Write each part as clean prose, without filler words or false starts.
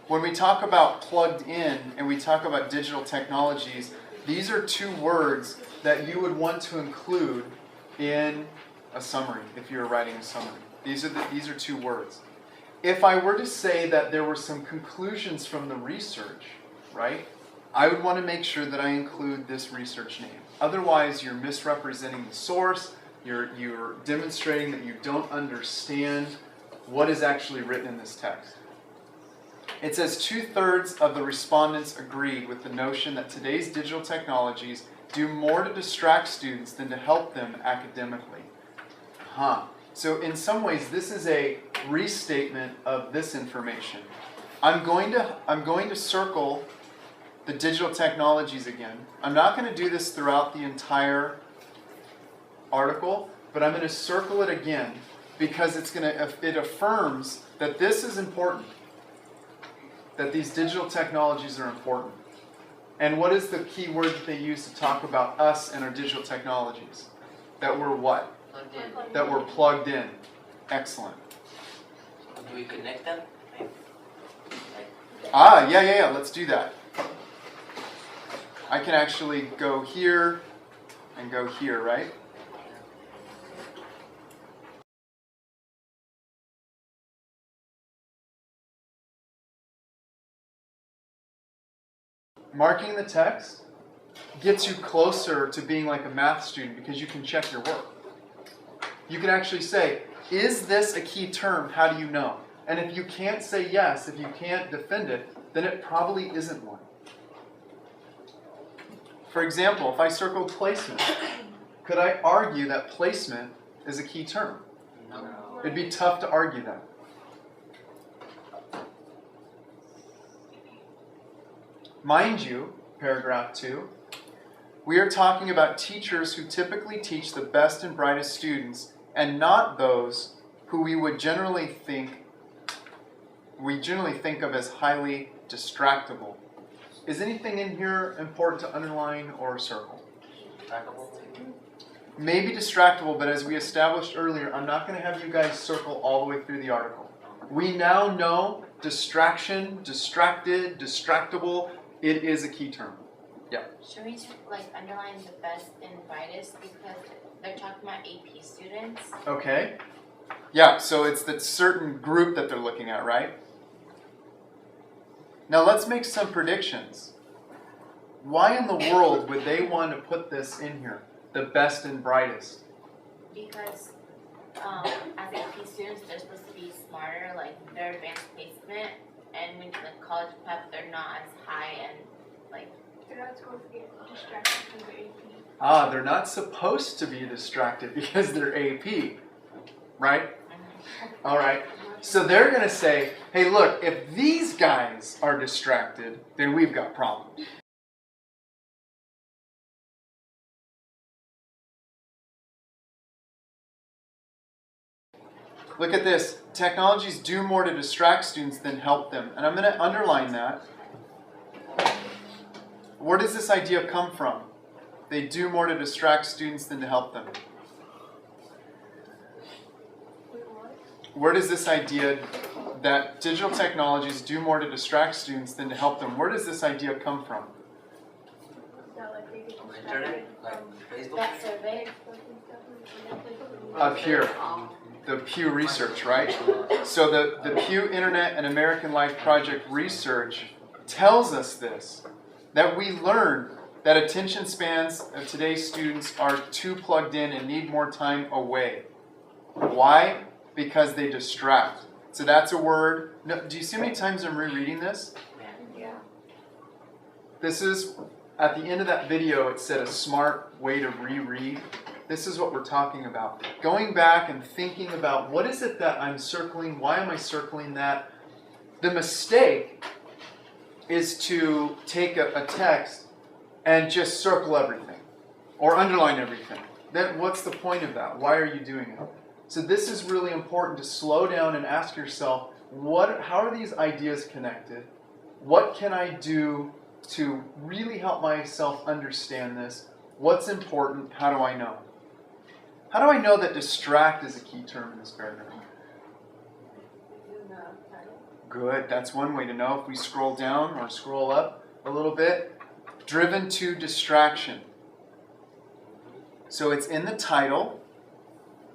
when we talk about plugged in and we talk about digital technologies, these are two words that you would want to include in a summary if you're writing a summary. These are two words. If I were to say that there were some conclusions from the research, right, I would want to make sure that I include this research name. Otherwise, you're misrepresenting the source. You're demonstrating that you don't understand what is actually written in this text. It says 2/3 of the respondents agreed with the notion that today's digital technologies do more to distract students than to help them academically. So in some ways, this is a restatement of this information. I'm going to circle the digital technologies again. I'm not going to do this throughout the entire article, but I'm going to circle it again because it affirms that this is important, that these digital technologies are important. And what is the key word that they use to talk about us and our digital technologies? That we're what? Plugged in. That we're plugged in. Excellent. Do we connect them? Yeah. Let's do that. I can actually go here and go here, right? Marking the text gets you closer to being like a math student because you can check your work. You can actually say, is this a key term? How do you know? And if you can't say yes, if you can't defend it, then it probably isn't one. For example, if I circled placement, could I argue that placement is a key term? No. It'd be tough to argue that. Mind you, paragraph 2, we are talking about teachers who typically teach the best and brightest students and not those who we generally think of as highly distractible. Is anything in here important to underline or circle? Distractible. Maybe distractible, but as we established earlier, I'm not going to have you guys circle all the way through the article. We now know distraction, distracted, distractible, it is a key term. Yeah. Should we underline the best and brightest because they're talking about AP students? Okay. Yeah, so it's that certain group that they're looking at, right? Now let's make some predictions. Why in the world would they want to put this in here? The best and brightest. Because as AP students, they're supposed to be smarter, like their advanced placement, and when college prep, they're not as high and they're not supposed to get distracted from their AP. They're not supposed to be distracted because they're AP, right? All right. So they're going to say, hey, look, if these guys are distracted, then we've got problems. Look at this. Technologies do more to distract students than help them. And I'm going to underline that. Where does this idea come from? They do more to distract students than to help them. Where does this idea that digital technologies do more to distract students than to help them, where does this idea come from? That they get On the internet, like Facebook. that survey. Up here, the Pew Research, right? So the Pew Internet and American Life Project research tells us this, that we learned that attention spans of today's students are too plugged in and need more time away. Why? Because they distract. So that's a word. No, do you see how many times I'm rereading this? Yeah. This is, at the end of that video, it said a smart way to reread. This is what we're talking about. Going back and thinking about what is it that I'm circling? Why am I circling that? The mistake is to take a text and just circle everything or underline everything. Then what's the point of that? Why are you doing it? So this is really important to slow down and ask yourself, how are these ideas connected? What can I do to really help myself understand this? What's important? How do I know? How do I know that distract is a key term in this paragraph? Good, that's one way to know. If we scroll down or scroll up a little bit, driven to distraction. So it's in the title.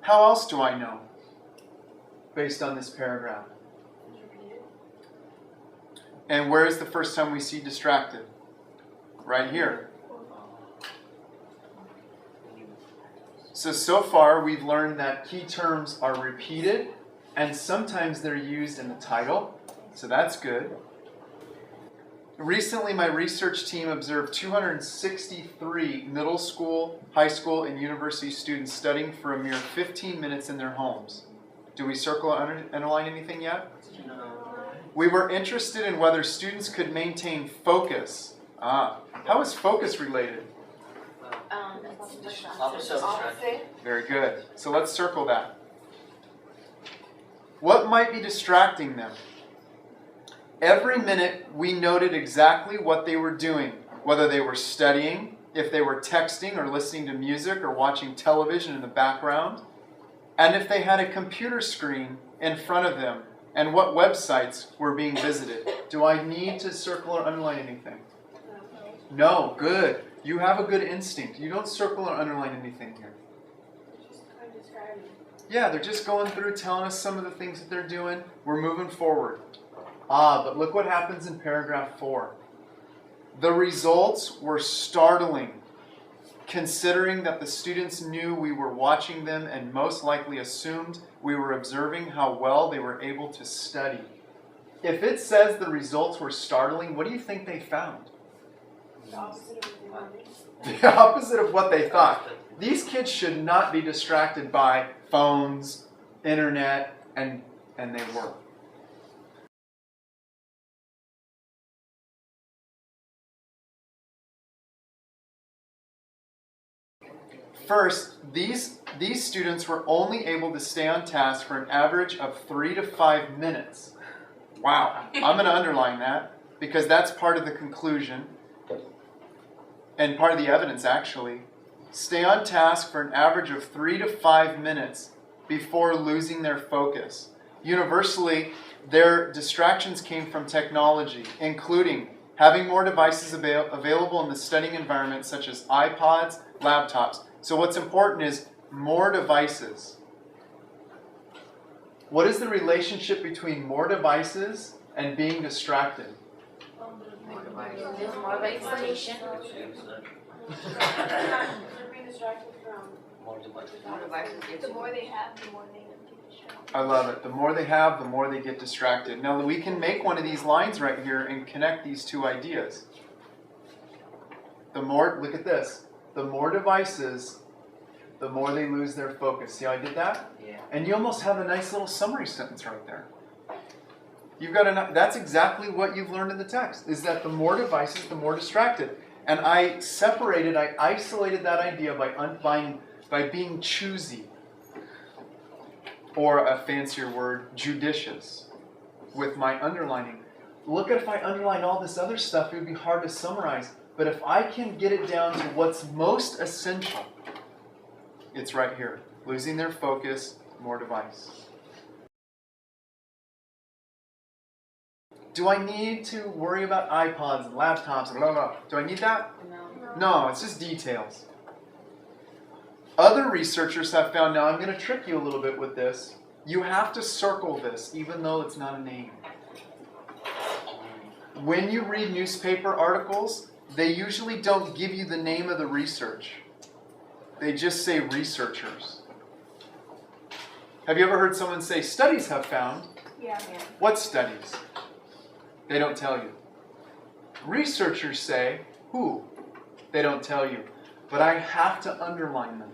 How else do I know based on this paragraph? And where is the first time we see distracted? Right here. So far we've learned that key terms are repeated and sometimes they're used in the title. So that's good. Recently, my research team observed 263 middle school, high school, and university students studying for a mere 15 minutes in their homes. Do we circle or underline anything yet? We were interested in whether students could maintain focus. How is focus related? It's Opposite of distraction. Very good. So let's circle that. What might be distracting them? Every minute we noted exactly what they were doing, whether they were studying, if they were texting or listening to music or watching television in the background, and if they had a computer screen in front of them, and what websites were being visited. Do I need to circle or underline anything? No, good. You have a good instinct. You don't circle or underline anything here. Yeah, they're just going through telling us some of the things that they're doing. We're moving forward. But look what happens in paragraph 4. The results were startling, considering that the students knew we were watching them and most likely assumed we were observing how well they were able to study. If it says the results were startling, what do you think they found? The opposite of what they thought. These kids should not be distracted by phones, internet, and they were. First, these students were only able to stay on task for an average of 3 to 5 minutes. Wow. I'm going to underline that because that's part of the conclusion and part of the evidence, actually. Stay on task for an average of 3 to 5 minutes before losing their focus. Universally, their distractions came from technology, including having more devices available in the studying environment, such as iPods, laptops. So what's important is more devices. What is the relationship between more devices and being distracted? There's more of information. They're being distracted from More devices. the more they have, the more they get distracted. I love it. The more they have, the more they get distracted. Now we can make one of these lines right here and connect these two ideas. The more, look at this. The more devices, the more they lose their focus. See how I did that? Yeah. And you almost have a nice little summary sentence right there. You've got that's exactly what you've learned in the text, is that the more devices, the more distracted. And I isolated that idea by being choosy, or a fancier word, judicious, with my underlining. Look at if I underline all this other stuff, it would be hard to summarize. But if I can get it down to what's most essential, it's right here. Losing their focus, more device. Do I need to worry about iPods and laptops and blah, blah, blah? Do I need that? No, it's just details. Other researchers have found, now I'm going to trick you a little bit with this, you have to circle this even though it's not a name. When you read newspaper articles, they usually don't give you the name of the research. They just say researchers. Have you ever heard someone say, studies have found? Yeah. What studies? They don't tell you. Researchers say, who? They don't tell you. But I have to underline them.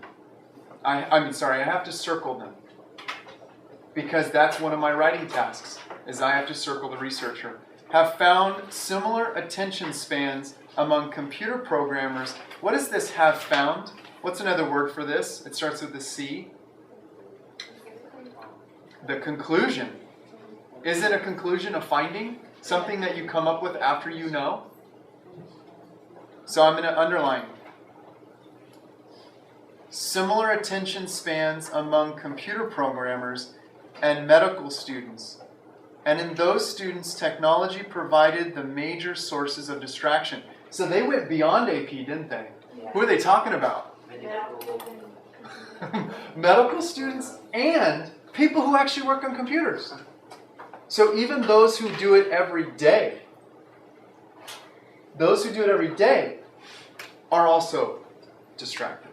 I have to circle them. Because that's one of my writing tasks, is I have to circle the researcher. Have found similar attention spans among computer programmers. What does this have found? What's another word for this? It starts with the C. The conclusion. Is it a conclusion, a finding? Something that you come up with after you know? So I'm going to underline. Similar attention spans among computer programmers and medical students And in those students, technology provided the major sources of distraction. So they went beyond AP, didn't they? Yeah. Who are they talking about? Medical students and people who actually work on computers. So even those who do it every day, are also distracted.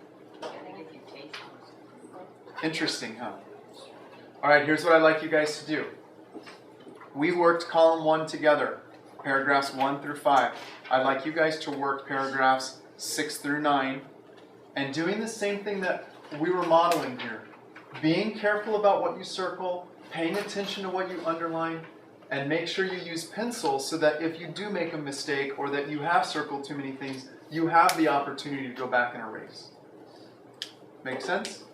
Interesting, huh? All right, here's what I'd like you guys to do. We worked column 1 together, paragraphs 1 through 5. I'd like you guys to work paragraphs 6 through 9, and doing the same thing that we were modeling here. Being careful about what you circle, paying attention to what you underline, and make sure you use pencils so that if you do make a mistake or that you have circled too many things, you have the opportunity to go back and erase. Make sense?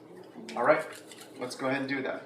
All right, let's go ahead and do that.